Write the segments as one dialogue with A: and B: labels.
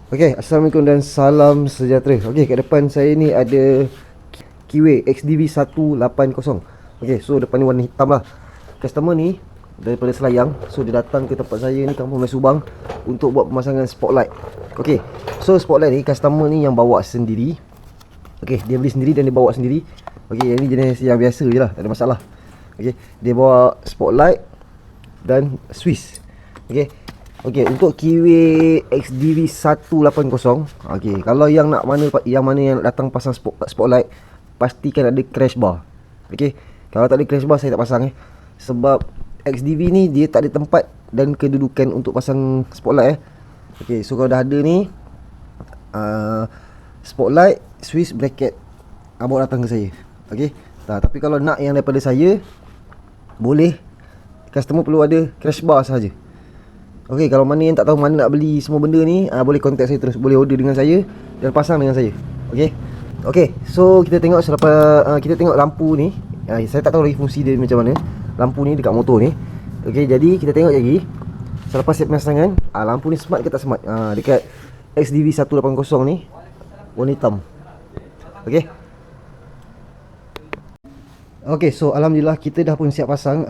A: Okey, Assalamualaikum dan salam sejahtera. Okey, kat depan saya ni ada Kiwi XDV 180. Okey, so depan ni warna hitam lah. Customer ni daripada Selayang, so dia datang ke tempat saya ni, Kampung Melayu Subang, untuk buat pemasangan spotlight. Okey, so spotlight ni customer ni yang bawa sendiri. Okey, dia beli sendiri dan dia bawa sendiri. Okey, yang ni jenis yang biasa je lah, tak ada masalah. Okey, dia bawa spotlight dan Swiss. Okey. Okey, untuk Kiwi XDV 180. Okey, kalau yang mana yang datang pasang spotlight, pastikan ada crash bar. Okey. Kalau tak ada crash bar saya tak pasang Sebab XDV ni dia tak ada tempat dan kedudukan untuk pasang spotlight Okey, so kalau dah ada ni spotlight, Swiss bracket, bawa datang ke saya. Okey. Tapi kalau nak yang daripada saya, boleh, customer perlu ada crash bar sahaja. Okey, kalau mana yang tak tahu mana nak beli semua benda ni, boleh contact saya terus, boleh order dengan saya dan pasang dengan saya. Okey. Okey, so kita tengok selepas kita tengok lampu ni. Saya tak tahu lagi fungsi dia macam mana. Lampu ni dekat motor ni. Okey, jadi kita tengok lagi selepas set pemasangan, lampu ni smart ke tak smart. Dekat XDV 180 ni warna hitam. Okey. Okey, so alhamdulillah kita dah pun siap pasang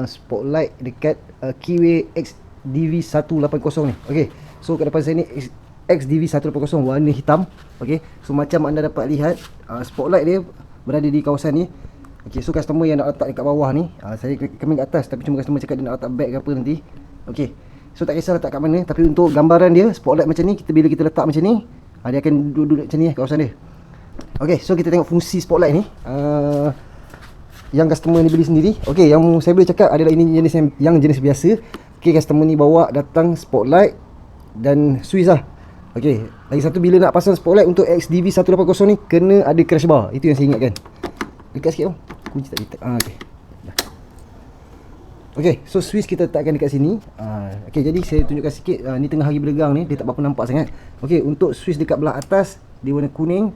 A: spotlight dekat Kiwi XDV 180 ni. Okey, so kat depan saya ni XDV 180 warna hitam. Okey, so macam anda dapat lihat, spotlight dia berada di kawasan ni. Okey, so customer yang nak letak dekat bawah ni, saya recommend kat atas, tapi cuma customer cakap dia nak letak bag ke apa nanti. Okey, so tak kisah letak kat mana, tapi untuk gambaran dia spotlight macam ni, bila kita letak macam ni, dia akan duduk macam ni kawasan dia. Okey, so kita tengok fungsi spotlight ni. Yang customer ni beli sendiri. Okey, yang saya boleh cakap adalah ini jenis biasa. Okey, customer ni bawa datang spotlight dan Swiss lah. Okey, lagi satu, bila nak pasang spotlight untuk XDV 180 ni, kena ada crash bar. Itu yang saya ingatkan. Dekat sikit bang. Kunci tak letak. Okey. Okey, so Swiss kita letakkan dekat sini. Okey, jadi saya tunjukkan sikit. Ni tengah hari berdegang ni, dia tak berapa nampak sangat. Okey, untuk Swiss dekat belah atas, dia warna kuning.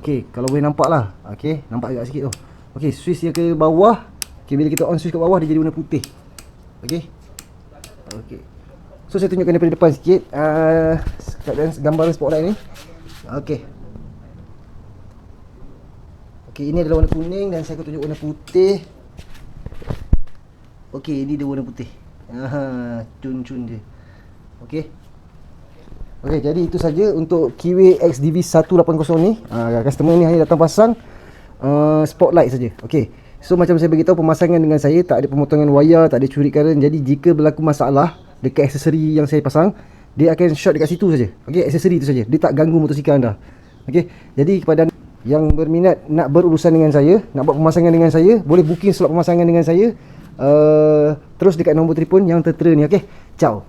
A: Okey, kalau boleh nampak lah. Okey, nampak agak sikit tu. Okey, Swiss yang ke bawah. Okey, bila kita on Swiss ke bawah, dia jadi warna putih. Okey. Okey. So saya tunjukkan daripada depan sikit gambaran spotlight ni. Okey. Okey, ini adalah warna kuning dan saya akan tunjuk warna putih. Okey, ini dia warna putih. Cun-cun dia. Okey. Okey, jadi itu saja untuk Kiwi XDV 180 ni. Customer ni hanya datang pasang spotlight saja. Okey. So macam saya beritahu, pemasangan dengan saya tak ada pemotongan wayar, tak ada curi current. Jadi jika berlaku masalah dekat aksesori yang saya pasang, dia akan short dekat situ saja. Okey, aksesori itu saja. Dia tak ganggu motosikal anda. Okey. Jadi kepada yang berminat nak berurusan dengan saya, nak buat pemasangan dengan saya, boleh booking slot pemasangan dengan saya terus dekat nombor telefon yang tertera ni. Okey. Ciao.